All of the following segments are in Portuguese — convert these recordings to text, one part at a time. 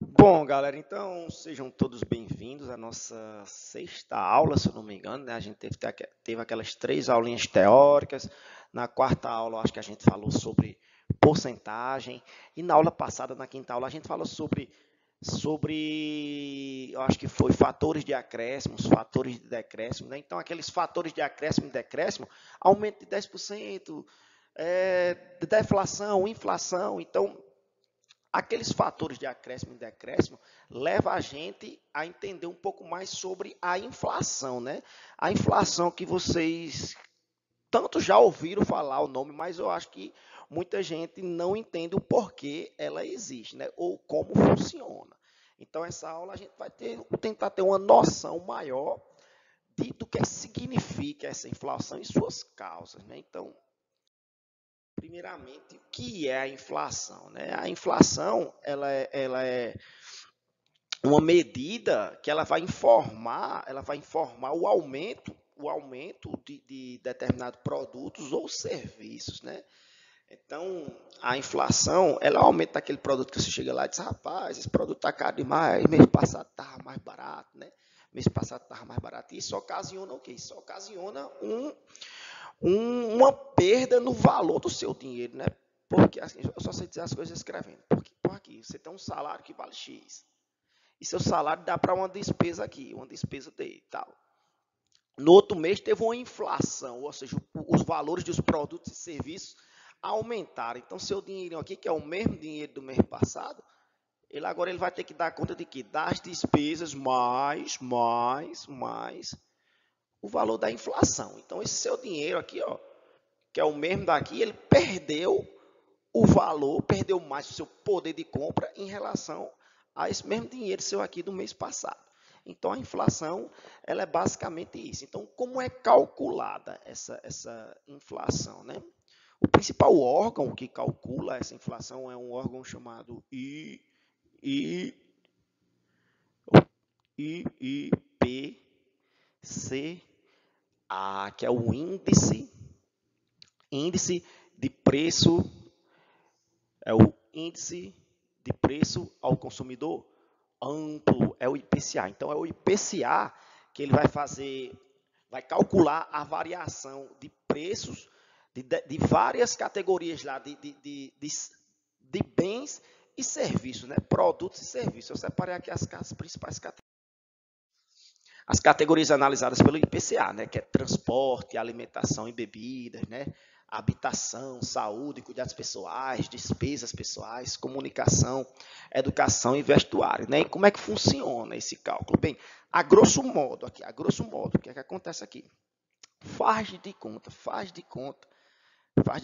Bom, galera, então sejam todos bem-vindos à nossa sexta aula, se eu não me engano, né? A gente teve aquelas três aulinhas teóricas. Na quarta aula, eu acho que a gente falou sobre porcentagem. E na aula passada, na quinta aula, a gente falou sobre, eu acho que foi fatores de acréscimos, fatores de decréscimo, né? Então, aqueles fatores de acréscimo e decréscimo, aumento de 10%, deflação, inflação. Então, aqueles fatores de acréscimo e decréscimo levam a gente a entender um pouco mais sobre a inflação, né? A inflação que vocês tanto já ouviram falar o nome, mas eu acho que muita gente não entende o porquê ela existe, né? Ou como funciona. Então, essa aula a gente vai tentar ter uma noção maior do que significa essa inflação e suas causas, né? Então, primeiramente, o que é a inflação, né? A inflação, ela é uma medida que ela vai informar o aumento de determinados produtos ou serviços, né? Então, a inflação, ela aumenta aquele produto que você chega lá e diz, rapaz, esse produto está caro demais, mês passado estava mais barato, né? Mês passado estava mais barato. Isso ocasiona o quê? Isso ocasiona uma perda no valor do seu dinheiro, né? Porque, assim, eu só sei dizer as coisas escrevendo. Por aqui, você tem um salário que vale X. E seu salário dá para uma despesa aqui, uma despesa dele e tal. No outro mês teve uma inflação, ou seja, os valores dos produtos e serviços aumentaram. Então, seu dinheiro aqui, que é o mesmo dinheiro do mês passado, agora ele vai ter que dar conta de que? Das despesas mais o valor da inflação. Então, esse seu dinheiro aqui, ó, que é o mesmo daqui, ele perdeu o valor, perdeu mais o seu poder de compra em relação a esse mesmo dinheiro seu aqui do mês passado. Então, a inflação, ela é basicamente isso. Então, como é calculada essa inflação, né? O principal órgão que calcula essa inflação é um órgão chamado IPCA, que é o índice de preço, é o índice de preço ao consumidor amplo, é o IPCA. Então, é o IPCA que ele vai calcular a variação de preços de várias categorias lá de bens e serviços, né? Produtos e serviços. Eu separei aqui as principais categorias. As categorias analisadas pelo IPCA, né, que é transporte, alimentação e bebidas, né, habitação, saúde, cuidados pessoais, despesas pessoais, comunicação, educação e vestuário, né? E como é que funciona esse cálculo? Bem, a grosso modo, o que é que acontece aqui? Faz de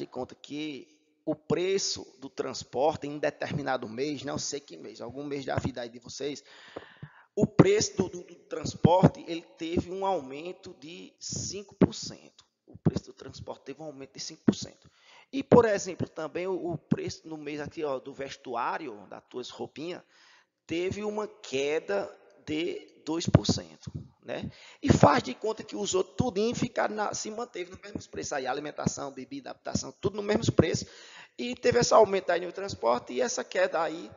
conta que o preço do transporte em determinado mês, não sei que mês, algum mês da vida aí de vocês, o preço do transporte ele teve um aumento de 5%. O preço do transporte teve um aumento de 5%. E, por exemplo, também o preço no mês aqui, ó, do vestuário, das tuas roupinhas, teve uma queda de 2%. Né? E faz de conta que os outros tudinho se manteve no mesmo preço aí, alimentação, bebida, habitação, tudo no mesmo preço. E teve esse aumento aí no transporte e essa queda aí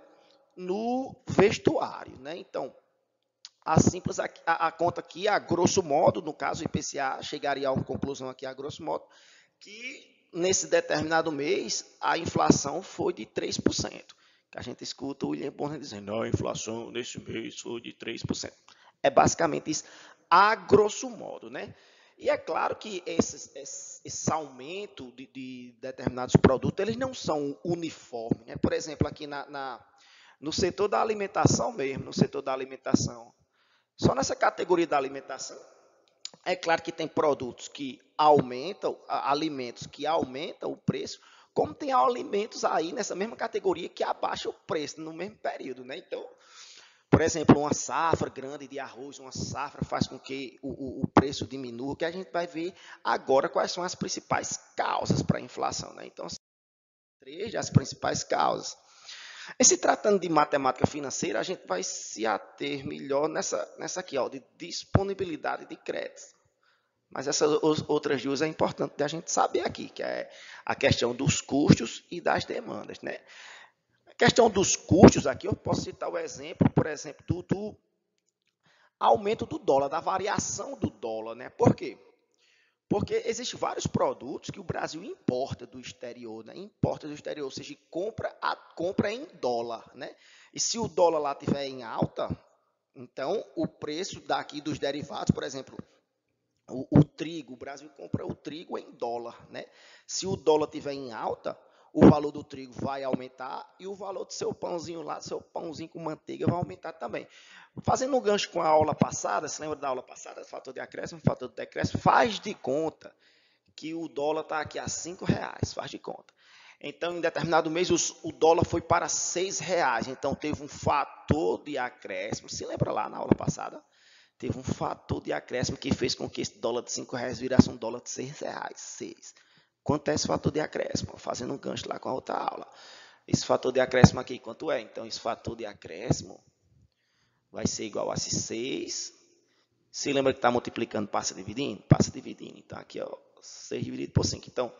no vestuário. Né? Então, a conta aqui, a grosso modo, no caso o IPCA, chegaria a uma conclusão aqui, a grosso modo, que nesse determinado mês a inflação foi de 3%. Que a gente escuta o William Bonner dizendo, a inflação nesse mês foi de 3%. É basicamente isso, a grosso modo, né? E é claro que esse aumento de determinados produtos, eles não são uniformes, né? Por exemplo, aqui no setor da alimentação mesmo, no setor da alimentação, só nessa categoria da alimentação, é claro que tem produtos que aumentam, alimentos que aumentam o preço, como tem alimentos aí nessa mesma categoria que abaixam o preço no mesmo período, né? Então, por exemplo, uma safra grande de arroz, uma safra faz com que o preço diminua, que a gente vai ver agora quais são as principais causas para a inflação, né? Então, três das principais causas. E se tratando de matemática financeira, a gente vai se ater melhor nessa aqui, ó, de disponibilidade de crédito. Mas essas outras duas é importante a gente saber aqui, que é a questão dos custos e das demandas, né? Questão dos custos aqui, eu posso citar o exemplo, por exemplo, do aumento do dólar, da variação do dólar, né? Por quê? Porque existem vários produtos que o Brasil importa do exterior, né? Importa do exterior, ou seja, compra em dólar, né? E se o dólar lá estiver em alta, então o preço daqui dos derivados, por exemplo, o trigo, o Brasil compra o trigo em dólar, né? Se o dólar estiver em alta, o valor do trigo vai aumentar e o valor do seu pãozinho lá, seu pãozinho com manteiga vai aumentar também. Fazendo um gancho com a aula passada, se lembra da aula passada, fator de acréscimo, fator de decréscimo, faz de conta que o dólar está aqui a R$5, faz de conta. Então, em determinado mês, o dólar foi para R$6, então teve um fator de acréscimo, se lembra lá na aula passada? Teve um fator de acréscimo que fez com que esse dólar de R$5 virasse um dólar de R$6. 6. Quanto é esse fator de acréscimo? Fazendo um gancho lá com a outra aula. Esse fator de acréscimo aqui, quanto é? Então, esse fator de acréscimo vai ser igual a 6. Se lembra que está multiplicando, passa dividindo? Passa dividindo. Então, aqui, ó, 6 dividido por 5. Então,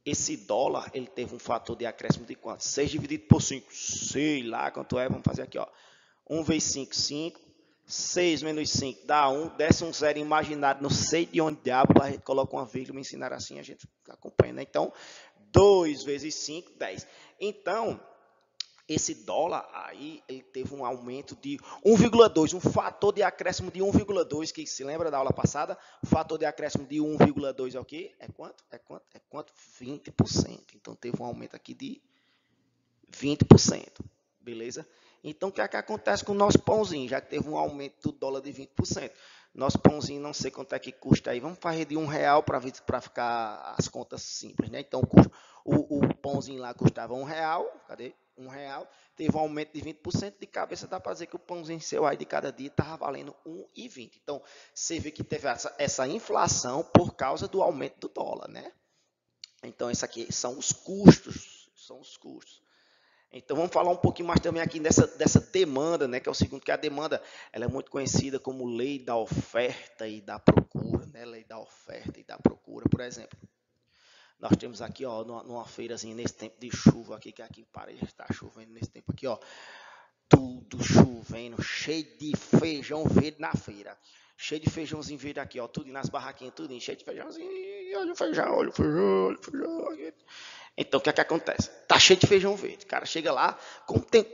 esse dólar, ele teve um fator de acréscimo de quanto? 6 dividido por 5. Sei lá quanto é. Vamos fazer aqui, ó. 1 vezes 5, 5. 6 menos 5 dá 1, desce um zero imaginário, não sei de onde diabo, a gente coloca uma vírgula, me ensinaram assim, a gente acompanha, né? Então, 2 vezes 5, 10. Então, esse dólar aí, ele teve um aumento de 1,2, um fator de acréscimo de 1,2, que se lembra da aula passada? O fator de acréscimo de 1,2 é o quê? É quanto? É quanto? 20%. Então, teve um aumento aqui de 20%, beleza? Então, o que é que acontece com o nosso pãozinho? Já que teve um aumento do dólar de 20%. Nosso pãozinho, não sei quanto é que custa aí. Vamos fazer de R$1 para ficar as contas simples, né? Então, o pãozinho lá custava R$1. Cadê? R$1. Teve um aumento de 20%. De cabeça dá para dizer que o pãozinho seu aí de cada dia estava valendo R$1,20. Então, você vê que teve essa inflação por causa do aumento do dólar, né? Então, isso aqui são os custos. São os custos. Então, vamos falar um pouquinho mais também aqui dessa demanda, né, que é o segundo, que a demanda ela é muito conhecida como lei da oferta e da procura, né, lei da oferta e da procura, por exemplo. Nós temos aqui, ó, numa feirazinha, nesse tempo de chuva aqui, que aqui parece está chovendo nesse tempo aqui, ó, tudo chovendo, cheio de feijão verde na feira. Cheio de feijãozinho verde aqui, ó, tudo nas barraquinhas, tudo cheio de feijãozinho, olha o feijão, olha o feijão, olha o feijão. Então, o que é que acontece? Tá cheio de feijão verde. Cara, chega lá,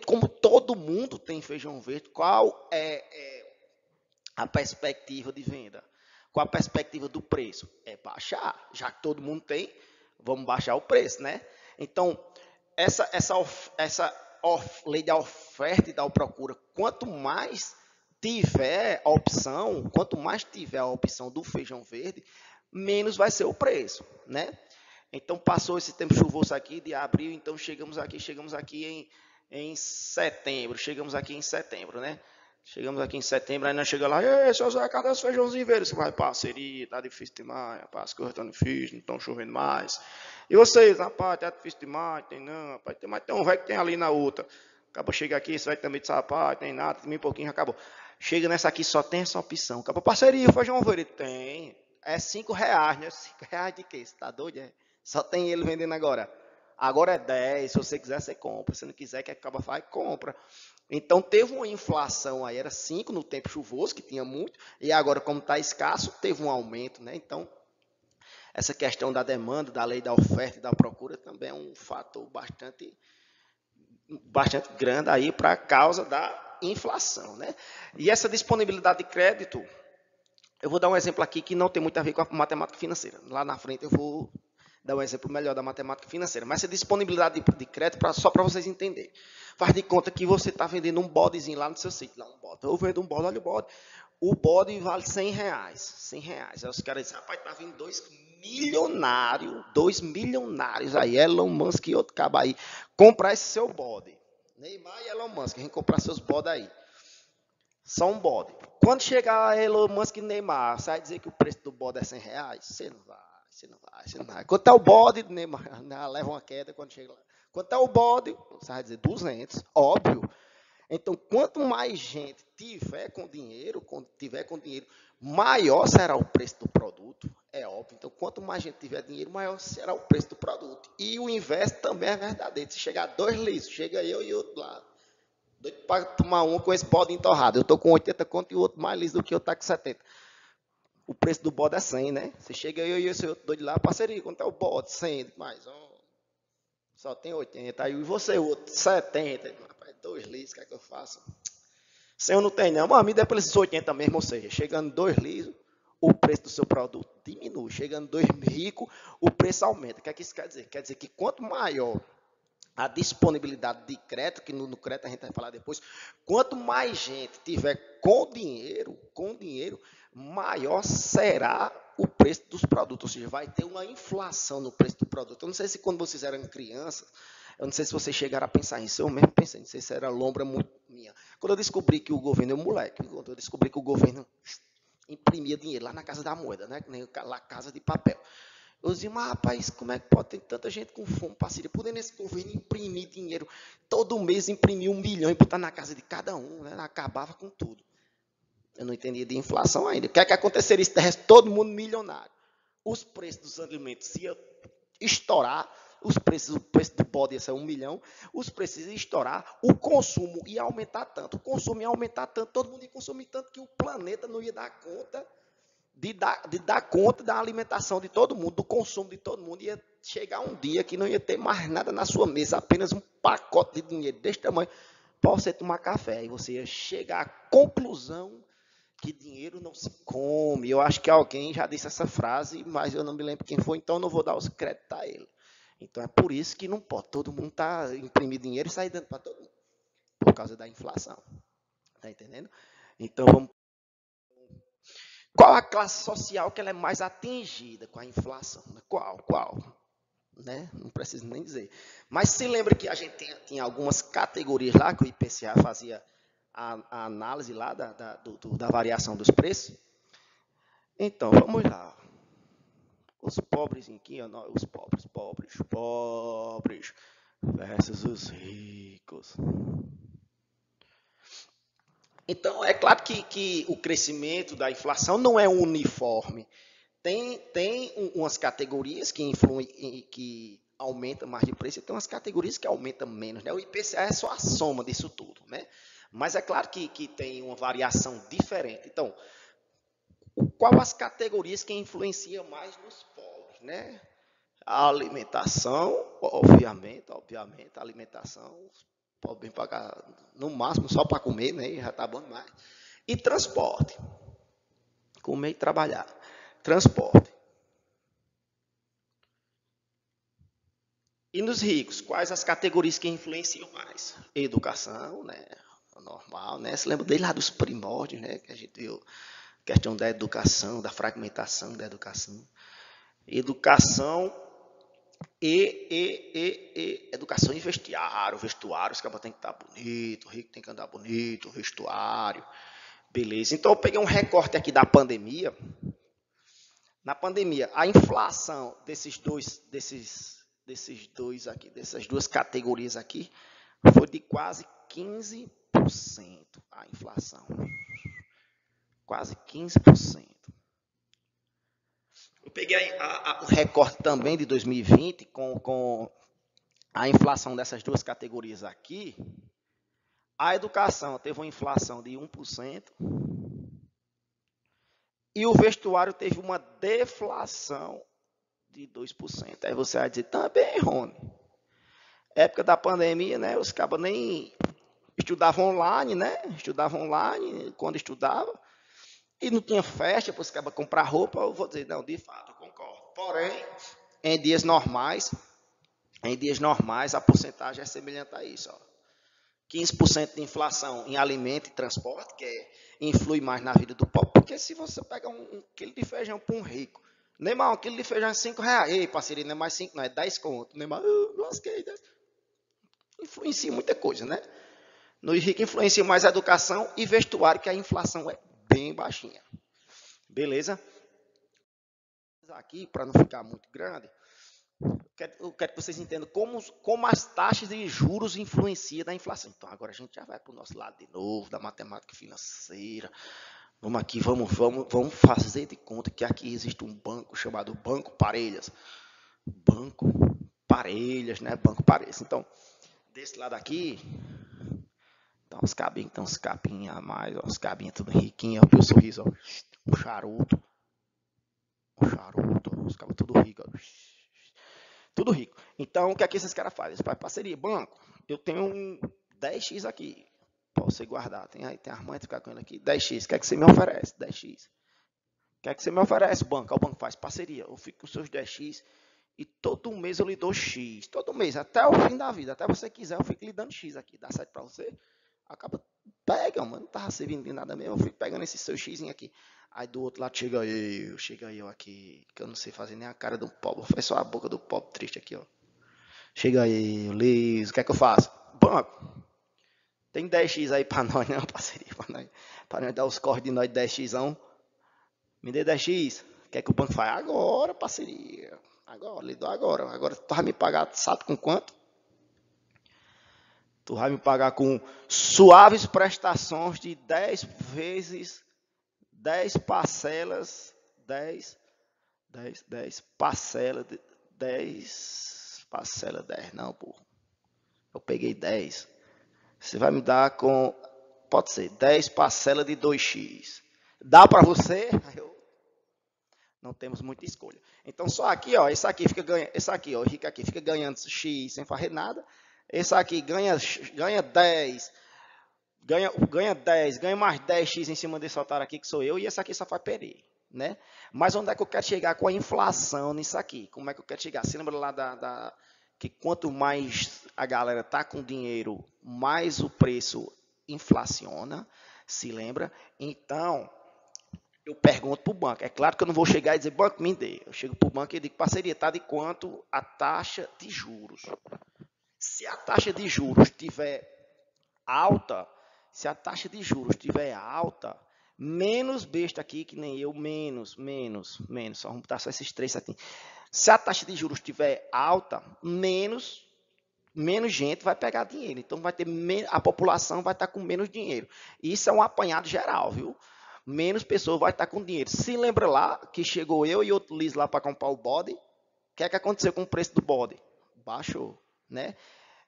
como todo mundo tem feijão verde, qual é a perspectiva de venda? Qual a perspectiva do preço? É baixar. Já que todo mundo tem, vamos baixar o preço, né? Então, essa lei da oferta e da procura, quanto mais tiver a opção, quanto mais tiver a opção do feijão verde, menos vai ser o preço, né? Então, passou esse tempo chuvoso aqui de abril, então chegamos aqui em setembro, né? Chegamos aqui em setembro, aí nós chegamos lá, ei, seu Zé, cadê os feijãozinhos verdes? Você vai, parceria, tá difícil demais, rapaz, as coisas estão difíceis, não estão chovendo mais. E vocês, rapaz, tá difícil demais, tem não, rapaz, mas tem um velho que tem ali na outra. Acabou, chega aqui, esse velho também disse, rapaz, tem nada, tem bem pouquinho, já acabou. Chega nessa aqui, só tem essa opção. Acabou, parceria, feijão verde? Tem. É R$5, né? R$5 de quê? Você tá doido, é? Só tem ele vendendo agora. Agora é 10, se você quiser, você compra. Se não quiser, que acaba faz, compra. Então, teve uma inflação aí, era 5 no tempo chuvoso, que tinha muito, e agora, como está escasso, teve um aumento, né? Então, essa questão da demanda, da lei da oferta e da procura também é um fator bastante grande aí para a causa da inflação, né? E essa disponibilidade de crédito, eu vou dar um exemplo aqui que não tem muito a ver com a matemática financeira. Lá na frente eu vou dar um exemplo melhor da matemática financeira. Mas essa disponibilidade de crédito, só para vocês entenderem. Faz de conta que você está vendendo um bodezinho lá no seu sítio. Lá um bode. Eu vendo um bode, olha o bode. O bode vale R$100. R$100. Aí os caras dizem, rapaz, está vindo 2 milionários aí. Elon Musk e outro cabo aí. Comprar esse seu bode. Neymar e Elon Musk. A gente comprar seus bodes aí. Só um bode. Quando chegar Elon Musk e Neymar, você vai dizer que o preço do bode é R$100? Você não vai. Você não vai. Quanto é o bode, Neymar leva uma queda quando chega lá. Quanto é o bode, você vai dizer 200, óbvio. Então, quanto mais gente tiver com dinheiro, maior será o preço do produto, é óbvio. Então, quanto mais gente tiver dinheiro, maior será o preço do produto. E o inverso também é verdadeiro. Se chegar 2 litros, chega eu e outro lá, doido para tomar um com esse bode entorrado. Eu estou com 80 conto e o outro mais liso do que eu está com 70. O preço do bode é 100, né? Você chega eu e esse outro doido lá, parceria, quanto é o bode? 100, mais só tem 80. Aí você, o outro, 70. Rapaz, 2 litros, o que é que eu faço? 100 eu não tenho, não. Mas me dê para esses 80 mesmo, ou seja, chegando 2 litros, o preço do seu produto diminui. Chegando 2 ricos, o preço aumenta. O que é que isso quer dizer? Quer dizer que quanto maior a disponibilidade de crédito, que no crédito a gente vai falar depois, quanto mais gente tiver com dinheiro, maior será o preço dos produtos, ou seja, vai ter uma inflação no preço do produto. Eu não sei se quando vocês eram crianças, eu não sei se vocês chegaram a pensar nisso, eu mesmo pensei, não sei se era lombra muito minha. Quando eu descobri que o governo, eu moleque, quando eu descobri que o governo imprimia dinheiro lá na Casa da Moeda, né, que nem lá Casa de Papel. Eu dizia, mas rapaz, como é que pode ter tanta gente com fome, parceria? Podendo esse governo imprimir dinheiro, todo mês imprimir 1 milhão e botar na casa de cada um, né? Acabava com tudo. Eu não entendia de inflação ainda. O que é que aconteceria se tivesse todo mundo milionário? Os preços dos alimentos iam estourar, o preço do bode ia ser 1 milhão, os preços iam estourar, o consumo ia aumentar tanto, todo mundo ia consumir tanto que o planeta não ia dar conta de dar conta da alimentação de todo mundo, do consumo de todo mundo. Ia chegar um dia que não ia ter mais nada na sua mesa, apenas um pacote de dinheiro desse tamanho para você tomar café. E você ia chegar à conclusão que dinheiro não se come. Eu acho que alguém já disse essa frase, mas eu não me lembro quem foi, então não vou dar os créditos a ele. Então é por isso que não pode. Todo mundo está imprimindo dinheiro e sair dando para todo mundo, por causa da inflação. Está entendendo? Então vamos. Qual a classe social que ela é mais atingida com a inflação? Qual? Né? Não preciso nem dizer. Mas se lembra que a gente tinha algumas categorias lá, que o IPCA fazia a análise lá da variação dos preços? Então, vamos lá. Os pobres aqui, os pobres versus os ricos. Então, é claro que o crescimento da inflação não é uniforme. Tem umas categorias que influem, que aumentam mais de preço e tem umas categorias que aumentam menos. Né? O IPCA é só a soma disso tudo. Né? Mas é claro que tem uma variação diferente. Então, qual as categorias que influenciam mais nos pobres? Né? A alimentação, obviamente, a alimentação, podem pagar no máximo só para comer, né? Já está bom demais. E transporte, comer e trabalhar. Transporte. E nos ricos, quais as categorias que influenciam mais? Educação, né? Normal, né? Você lembra desde lá dos primórdios, né? Que a gente viu a questão da educação, da fragmentação da educação. Educação educação e vestuário. Vestuário, os cabas tem que estar bonito, o rico tem que andar bonito, vestuário. Beleza. Então eu peguei um recorte aqui da pandemia. Na pandemia, a inflação dessas duas categorias aqui, foi de quase 15% a inflação. Quase 15%. Eu peguei o recorte também de 2020 com a inflação dessas duas categorias aqui. A educação teve uma inflação de 1%. E o vestuário teve uma deflação de 2%. Aí você vai dizer, também, Rony. Época da pandemia, né? Os cabas nem estudavam online, né? Estudavam online quando estudava. E não tinha festa para os cabas comprar roupa. Eu vou dizer, não, de fato, eu concordo. Porém, em dias normais, a porcentagem é semelhante a isso. Ó. 15% de inflação em alimento e transporte, que influi mais na vida do pobre, porque se você pega um quilo de feijão para um rico, Neymar, um quilo de feijão é 5 reais. Ei, parceria, não é mais 5, não, é 10 conto. Neymar, lasquei. Influencia muita coisa, né? No rico influencia mais a educação e vestuário, que a inflação é bem baixinha. Beleza? Aqui, para não ficar muito grande, Eu quero que vocês entendam como as taxas de juros influenciam na inflação. Então, agora a gente já vai para o nosso lado de novo, da matemática financeira. Vamos aqui, vamos fazer de conta que aqui existe um banco chamado Banco Parelhas. Banco Parelhas, né? Banco Parelhas. Então, desse lado aqui, tá uns capinhas a mais, ó, uns cabinhos tudo riquinho, ó, o sorriso, ó, um charuto, os cabos tudo rico, ó, tudo rico. Então, o que é que esses caras fazem? Eles fazem parceria, banco, eu tenho um 10x aqui, para você guardar, tem as mães que ficam com ele aqui, 10x, o que é que você me oferece? 10x. O que é que você me oferece, banco? Aí o banco faz parceria, eu fico com os seus 10x e todo mês eu lhe dou X, todo mês, até o fim da vida, até você quiser, eu fico lhe dando X aqui, dá certo para você? Acaba, pega, mano, não tava servindo de nada mesmo, eu fico pegando esse seu X aqui. Aí do outro lado chega eu aqui, que eu não sei fazer nem a cara do pobre, faz só a boca do pobre triste aqui, ó. Chega aí, liso, o que é que eu faço? Banco, tem 10x aí pra nós, não, parceria, pra nós dar os corres de nós de 10xão. Me dê 10x, o que é que o banco faz? Agora, parceria, agora, lhe dou agora. Agora tu vai me pagar, sabe com quanto? Tu vai me pagar com suaves prestações de 10 vezes 10 parcelas, 10 parcelas, 10 parcelas, 10, não, porra. Eu peguei 10. Você vai me dar com, pode ser, 10 parcelas de 2x. Dá para você? Não temos muita escolha. Então, só aqui, ó, esse aqui fica ganhando, esse aqui, ó, o rico aqui fica ganhando x sem fazer nada. Esse aqui ganha 10, ganha mais 10x em cima desse otário aqui que sou eu, e esse aqui só faz perder, né? Mas onde é que eu quero chegar com a inflação nisso aqui? Como é que eu quero chegar? Você lembra lá que quanto mais a galera tá com dinheiro, mais o preço inflaciona, se lembra? Então, eu pergunto para o banco. É claro que eu não vou chegar e dizer, banco, me dê. Eu chego para o banco e digo, parceria, está de quanto a taxa de juros? Se a taxa de juros estiver alta, menos besta aqui, que nem eu, menos, só vamos botar só esses três aqui. Se a taxa de juros estiver alta, menos gente vai pegar dinheiro. Então, a população vai estar com menos dinheiro. Isso é um apanhado geral, viu? Menos pessoas vai estar com dinheiro. Se lembra lá que chegou eu e outro Liz lá para comprar o bode? O que é que aconteceu com o preço do bode? Baixou, né?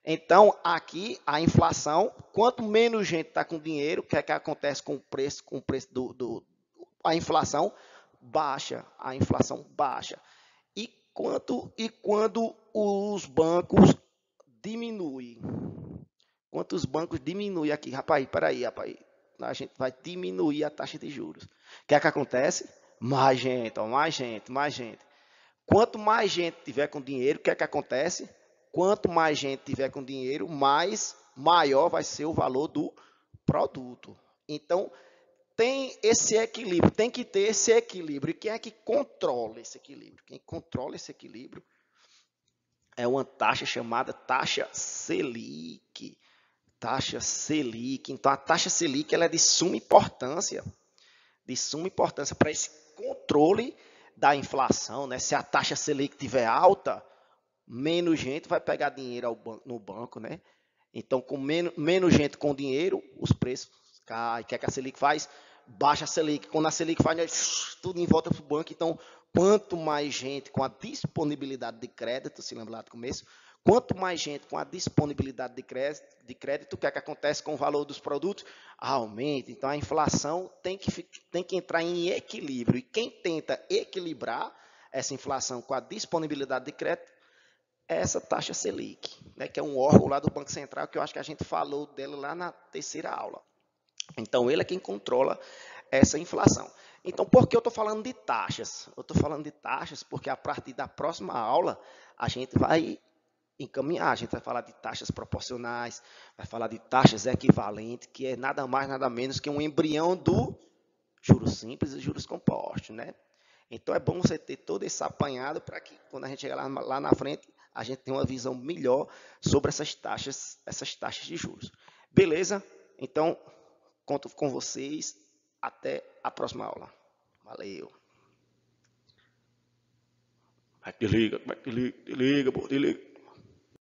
Então, aqui, a inflação, quanto menos gente está com dinheiro, o que é que acontece com o preço, a inflação baixa, E quando os bancos diminuem? Quanto os bancos diminuem aqui? Rapaz, peraí, a gente vai diminuir a taxa de juros. O que é que acontece? Mais gente, ó, mais gente. Quanto mais gente tiver com dinheiro, o que é que acontece? Quanto mais gente tiver com dinheiro, maior vai ser o valor do produto. Então, tem esse equilíbrio, tem que ter esse equilíbrio. E quem é que controla esse equilíbrio? Quem controla esse equilíbrio é uma taxa chamada taxa Selic. Taxa Selic. Então, a taxa Selic ela é de suma importância para esse controle da inflação, né? Se a taxa Selic estiver alta, menos gente vai pegar dinheiro no banco, né? Então, com menos gente com dinheiro, os preços caem. O que é que a Selic faz? Baixa a Selic. Quando a Selic faz, tudo em volta para o banco. Então, quanto mais gente com a disponibilidade de crédito, se lembra lá do começo, quanto mais gente com a disponibilidade de crédito, o que é que acontece com o valor dos produtos? Aumenta. Então, a inflação tem que entrar em equilíbrio. E quem tenta equilibrar essa inflação com a disponibilidade de crédito é essa taxa Selic, né, que é um órgão lá do Banco Central, que eu acho que a gente falou dela lá na terceira aula. Então, ele é quem controla essa inflação. Então, por que eu estou falando de taxas? Eu estou falando de taxas porque a partir da próxima aula a gente vai encaminhar, a gente vai falar de taxas proporcionais, vai falar de taxas equivalentes, que é nada mais, nada menos que um embrião do juros simples e juros compostos, né? Então, é bom você ter todo esse apanhado para que, quando a gente chegar lá na frente, a gente tenha uma visão melhor sobre essas taxas de juros. Beleza? Então, conto com vocês. Até a próxima aula. Valeu! Desliga, desliga, pô, desliga.